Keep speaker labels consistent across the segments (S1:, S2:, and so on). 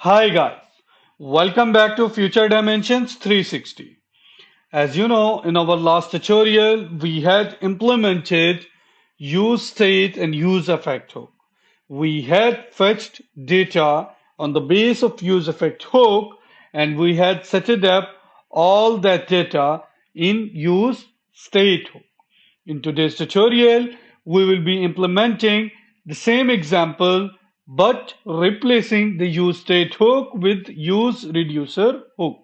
S1: Hi guys, welcome back to Future Dimensions 360. As you know, in our last tutorial, we had implemented useState and useEffect hook. We had fetched data on the base of useEffect hook and we had set it up all that data in useState hook. In today's tutorial, we will be implementing the same example but replacing the useState hook with useReducer hook.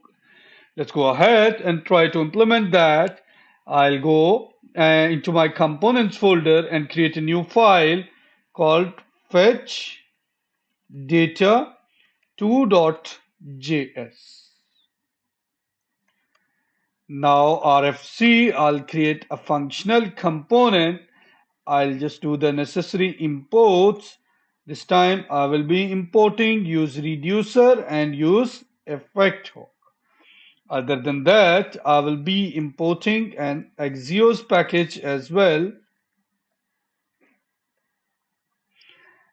S1: Let's go ahead and try to implement that. I'll go into my components folder and create a new file called fetch data 2.js. Now RFC, I'll create a functional component. I'll just do the necessary imports. This time I will be importing useReducer and useEffect hook. Other than that, I will be importing an Axios package as well.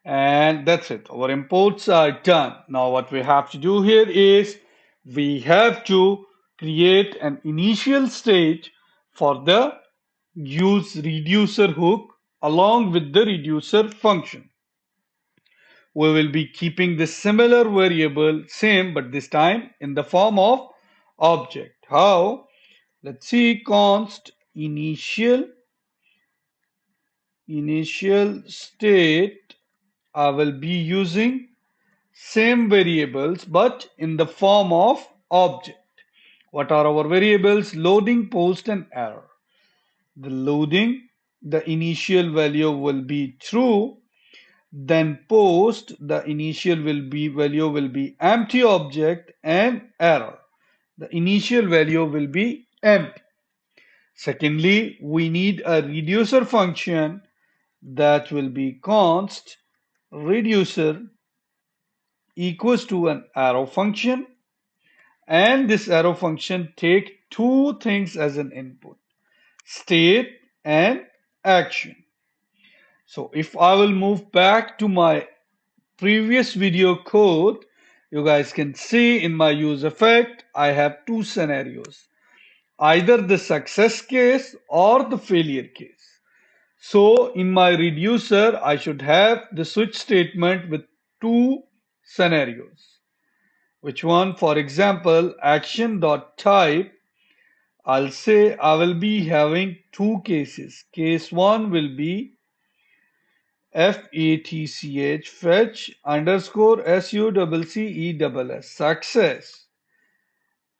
S1: And that's it. Our imports are done. Now what we have to do here is we have to create an initial state for the useReducer hook along with the reducer function. We will be keeping the similar variable same, but this time in the form of object. How? Let's see const initial state. I will be using same variables but in the form of object. What are our variables? Loading, post, and error. The loading, the initial value will be true. Then post, the initial value will be empty object, and error. The initial value will be empty. Secondly, we need a reducer function that will be const reducer equals to an arrow function, and this arrow function take two things as an input, state and action. So if I will move back to my previous video code, you guys can see in my useEffect I have two scenarios, either the success case or the failure case. So in my reducer I should have the switch statement with two scenarios. Which one? For example, action.type, I'll say I will be having two cases. Case 1 will be FATCH fetch underscore SUCCESS success,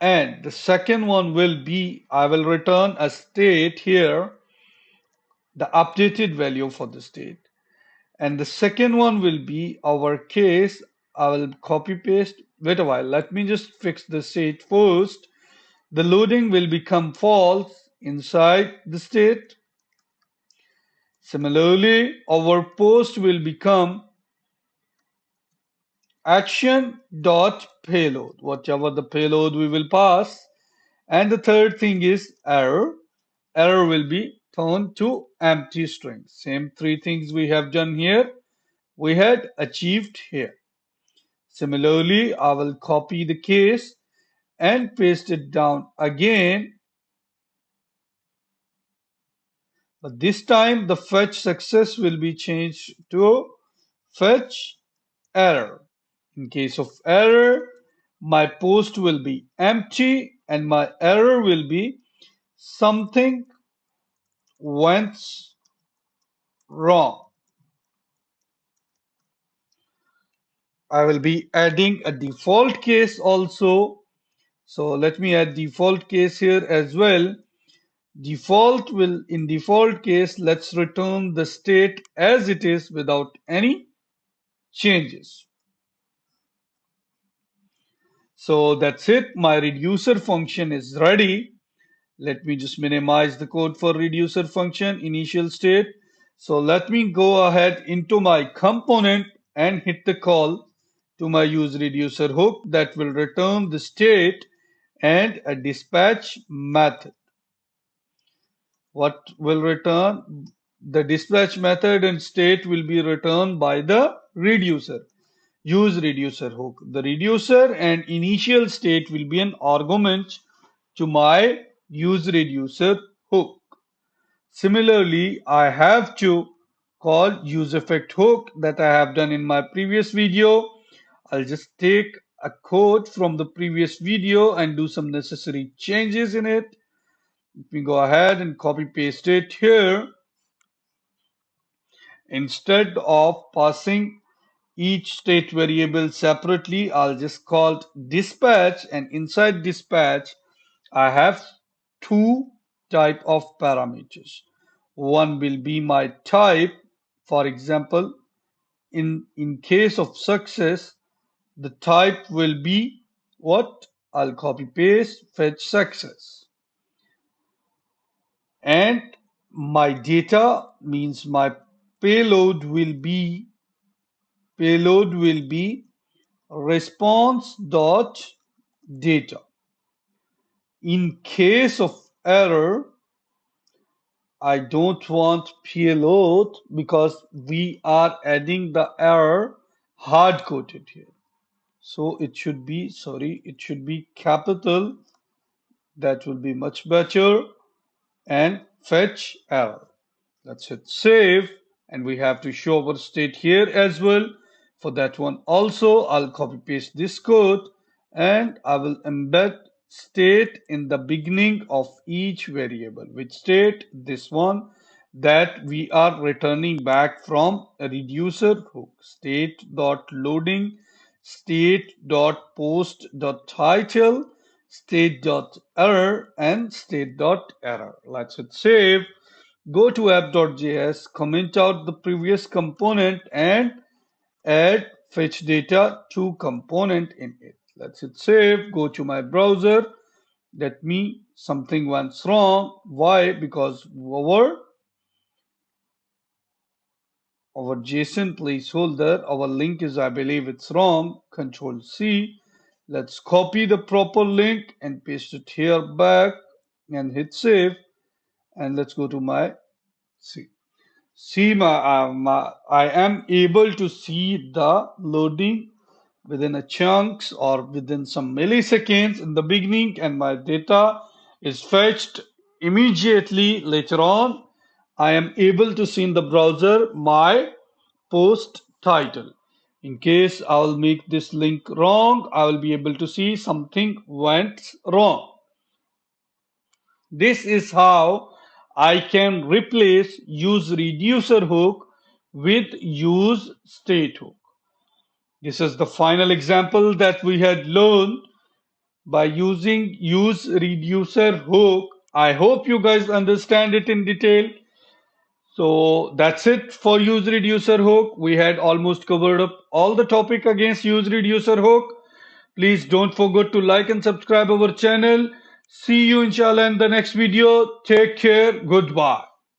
S1: and the second one will be I will return a state here, the updated value for the state, and the second one will be our case. I will copy paste. Wait a while, let me just fix the state first. The loading will become false inside the state. Similarly, our post will become action.payload, whatever the payload we will pass. And the third thing is error. Error will be turned to empty string. Same three things we have done here, we had achieved here. Similarly, I will copy the case and paste it down again. But this time the fetch success will be changed to fetch error. In case of error, my post will be empty and my error will be something went wrong. I will be adding a default case also. So let me add default case here as well. In default case, let's return the state as it is without any changes. So that's it. My reducer function is ready. Let me just minimize the code for reducer function initial state. So let me go ahead into my component and hit the call to my useReducer hook that will return the state and a dispatch method. What will return? The dispatch method and state will be returned by the reducer. useReducer hook. The reducer and initial state will be an argument to my useReducer hook. Similarly, I have to call useEffect hook that I have done in my previous video. I'll just take a code from the previous video and do some necessary changes in it. Let me go ahead and copy paste it here. Instead of passing each state variable separately, I'll just call it dispatch, and inside dispatch I have two type of parameters. One will be my type. For example, in case of success, the type will be what? I'll copy paste fetch success. And my data means my payload will be response dot data. In case of error, I don't want payload because we are adding the error hard coded here. So it should be, sorry, it should be capital. That will be much better. And fetch error. Let's hit save, and we have to show our state here as well. For that one also, I'll copy paste this code and I will embed state in the beginning of each variable. Which state? This one that we are returning back from a reducer hook. State.loading, state.post.title, state.error, and state.error. Let's hit save. Go to app.js, comment out the previous component and add fetch data to component in it. Let's hit save. Go to my browser. Let me something went wrong. Why? Because our JSON placeholder, our link is, I believe it's wrong. Control C. Let's copy the proper link and paste it here back and hit save. And let's go to my C. See, I am able to see the loading within a chunks or within some milliseconds in the beginning, and my data is fetched immediately later on. I am able to see in the browser my post title. In case I'll make this link wrong, I will be able to see something went wrong. This is how I can replace useReducer hook with useState hook. This is the final example that we had learned by using useReducer hook. I hope you guys understand it in detail. So that's it for useReducer hook. We had almost covered up all the topic against useReducer hook. Please don't forget to like and subscribe our channel. See you inshallah in the next video. Take care. Goodbye.